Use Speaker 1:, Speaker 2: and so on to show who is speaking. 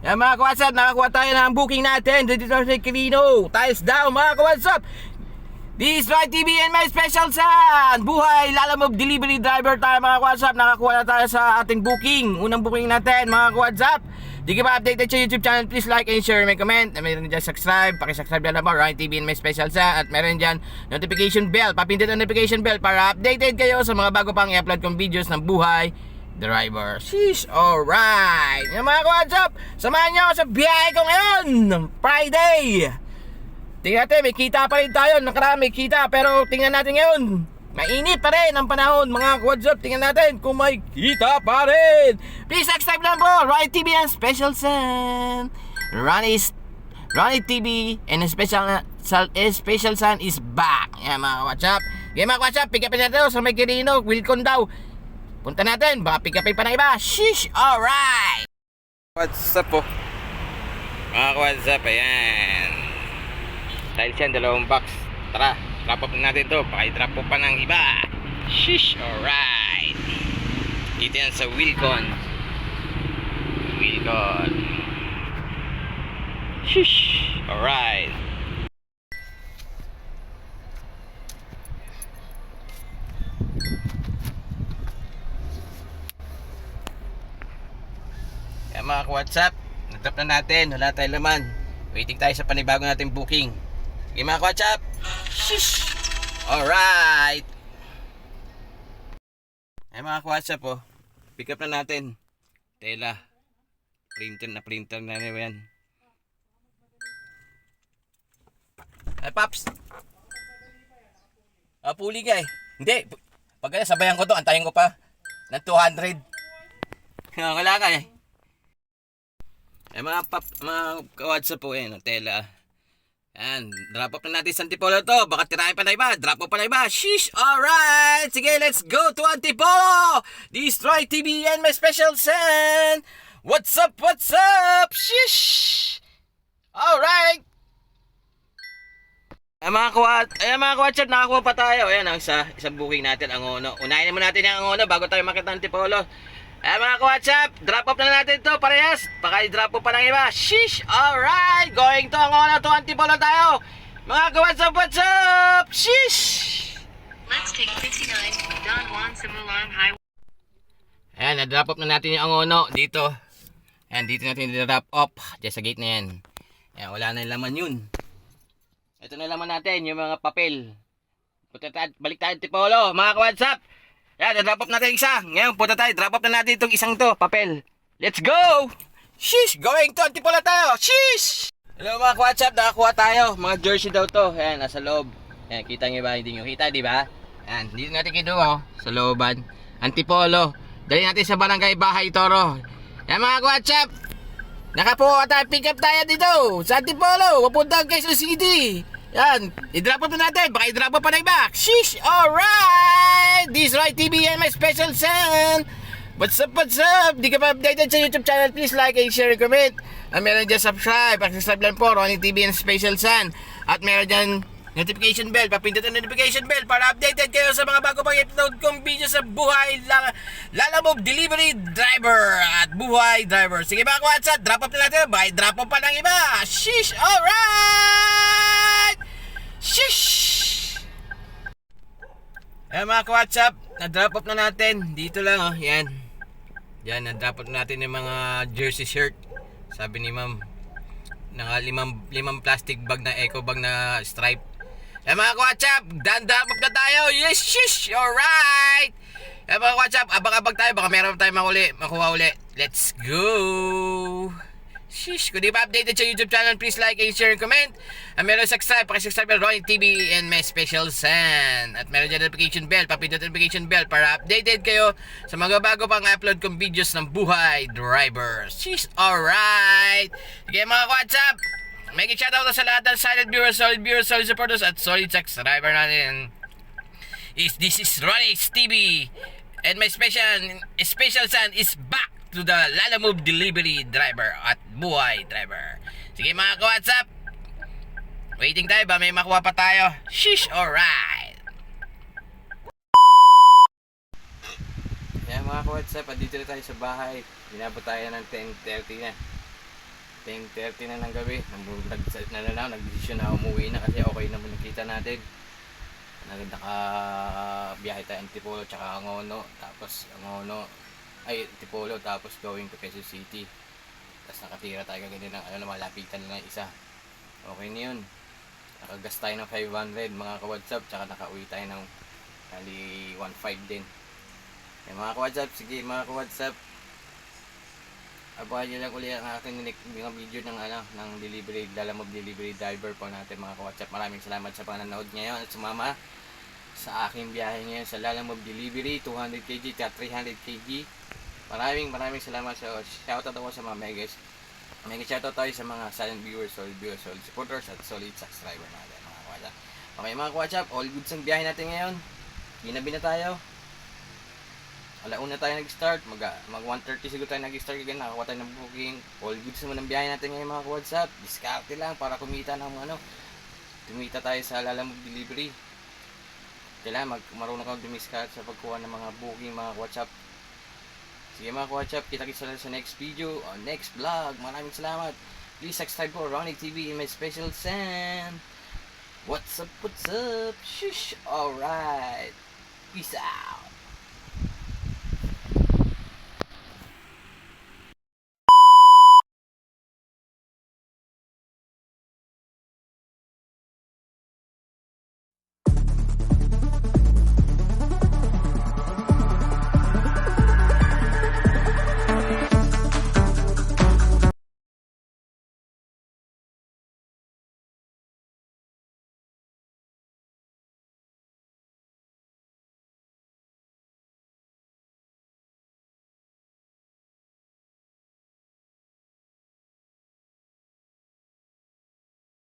Speaker 1: Yan mga ka-WhatsApp, nakakuha tayo ng booking natin dito sa Quirino. Tiles down mga ka-WhatsApp. This is Right TV and my special son. Buhay Lalamove delivery driver tayo mga ka-WhatsApp. Nakakuha na tayo sa ating booking. Unang booking natin mga ka-WhatsApp. Di ka ba updated sa YouTube channel, please like and share, may comment. Meron dyan subscribe, pakisubscribe na naman, Right TV and my special son. At meron dyan notification bell, papindot ang notification bell para updated kayo sa mga bago pang i-upload kong videos ng buhay driver. Sheesh, alright. Yung mga ka-WhatsApp, samahan nyo ako sa biyahe ko ngayon, Friday. Tingnan natin, may kita pa rin tayo. Nakaraan may kita, pero tingnan natin ngayon. Mainit pa rin ang panahon mga ka-WhatsApp. Tingnan natin kung may kita pa rin. Please subscribe lang po, Right TV and Special Son. Ronnie TV and Special Son is back. Yan mga ka-WhatsApp. Yan mga ka-WhatsApp, pick upin natin sa may Quirino, Wilcon daw. Punta natin, baka pick upin pa ng iba. Sheesh, alright. What's up po mga ka-WhatsApp, ayan. Dahil siya, dalawang box. Tara, drop off natin to. Paki-drop off pa ng iba. Sheesh, alright. Dito yan sa Wilcon. Sheesh, alright. Yan mga ka-WhatsApp, na-drop na natin. Wala tayong laman. Waiting tayo sa panibago nating booking. Okay mga ka-WhatsApp. Shish! Alright! Ay mga ka-WhatsApp po, pick up na natin. Tela. Printer na yan. Ay Paps! Puli ka eh. Hindi. Pag kaya sabayan ko to, antayin ko pa. Ng 200. Wala ka eh. Ay mga ka-WhatsApp po yan. Tela. Yan, drop off na natin sa Antipolo to. Baka tirahin pa na iba, drop off pa na iba. Sheesh, alright. Sige, let's go to Antipolo. Destroy TV and my special son. What's up? Sheesh. Alright. Ay mga ka-WhatsApp, nakakuha pa tayo. Ayan ang isang booking natin, ang Angono. Unahin naman natin yung Angono bago tayo makita ng Antipolo. Ay mga ka-WhatsApp, drop off na natin to parehas. Baka i-drop off pa ng iba. Sheesh, alright. Going to Angono to Antipolo tayo. Mga ka-WhatsApp, what's up? Sheesh.
Speaker 2: Let's take 59 Don Juan Simulan Highway.
Speaker 1: Ayan, na-drop off na natin yung Angono dito. Ayan, dito natin i-drop off. Diyan sa gate na yan. Ayan, wala na yung laman yun. Ito na laman natin, yung mga papel. Balik tayo Antipolo, mga ka-WhatsApp. Yan, drop off natin isa. Ngayon, punta tayo. Drop off na natin itong isang to, papel. Let's go! Sheesh! Going to Antipolo tayo! Sheesh! Hello mga ka-WhatsApp, nakakuha tayo. Mga jersey daw to. Ayan, nasa loob. Ayan, kita nyo ba? Hindi nyo kita, di ba? Ayan, dito natin kinuha, oh. Sa looban. Antipolo. Dali natin sa barangay Bahay Toro. Ayan mga ka-WhatsApp. Nakakuha tayo, pick up tayo dito. Sa Antipolo. Papunta kay Quezon City. Yan, i-drop off na natin. Baka i-drop off pa na iba. Sheesh, alright. This Right TV and my special son. What's up? Di ka pa updated sa YouTube channel, please like and share and comment. At meron dyan subscribe. Pag-subscribe lang po, Ronnie TV and special son. At meron dyan notification bell. Papindot ang notification bell para updated kayo sa mga bago pang upload kong video sa buhay Lalamove delivery driver at buhay driver. Sige mga ka-WhatsApp, drop off na natin. Bye, drop off pa ng iba. Sheesh, alright. Sheesh. Ayan mga ka-WhatsApp, na-drop off na natin. Dito lang oh, yan. Yan, na-drop off natin yung mga jersey shirt. Sabi ni ma'am, limang plastic bag na eco bag na stripe. Eh mga ka-WhatsApp, drop off na tayo. Yes, shish, alright. Eh mga ka-WhatsApp, abang-abang tayo. Baka meron tayong makuha uli. Let's go. Shish, kung di pa updated sa YouTube channel, please like and share and comment. At meron subscribe, pakisubscribe ng Ronnie TV and my special son. At meron dyan notification bell, papindot notification bell para updated kayo sa mga bago pang upload kong videos ng buhay driver. Shish, alright. Okay mga ka-WhatsApp, make a shoutout sa lahat ng silent viewers, solid supporters at solid subscriber natin. This is Ronnie TV and my special son is back to the Lalamove delivery driver at buhay driver. Sige mga ka-WhatsApp, waiting tayo ba? May makuha pa tayo. Sheesh, alright. Yan mga ka-WhatsApp, dito na tayo sa bahay. Binabot tayo ng 10:30 na. 10:30 na ng gabi. Nagdesisyon na umuwi na kasi okay naman nakita natin. Nakabiyahe tayo Antipolo tsaka Angono. Tapos Antipolo tapos going to Quezon City. Tapos nakatira tayo kaganda ng malapitan na isa. Okay na yun. Nakagas tayo ng 500 mga ka-WhatsApp. Tsaka nakauwi tayo ng 1.5 din. Mga ka-WhatsApp, sige mga ka-WhatsApp, abangan nyo lang ulit ang aking mga video ng delivery, Lalamove delivery driver po natin mga ka-WhatsApp. Maraming salamat sa panonood ngayon at sumama sa aking biyahe ngayon sa Lalamove delivery 200 kg at 300 kg. Maraming salamat sa shoutout ako sa mga mega shoutout tayo sa mga silent viewers, solid supporters at solid subscriber natin mga ka-WhatsApp. Okay mga ka-WhatsApp, all good sa biyahe natin ngayon. Ginabi na tayo. Alauna tayo nag-start, mag 1:30 siguro tayo nag-start again, nakakuha tayo ng booking. All goods naman ang biyahe natin ngayon mga ka-WhatsApp. Diskarte lang para kumita tumita tayo sa Lalamove delivery. Kailangan marunong kang dumiskarte sa pagkuha ng mga booking mga ka-WhatsApp. Sige mga ka-WhatsApp, kita-kita sa next video o next vlog. Maraming salamat. Please subscribe for Ronnie TV in my special send. What's up? Shush. Alright. Peace out.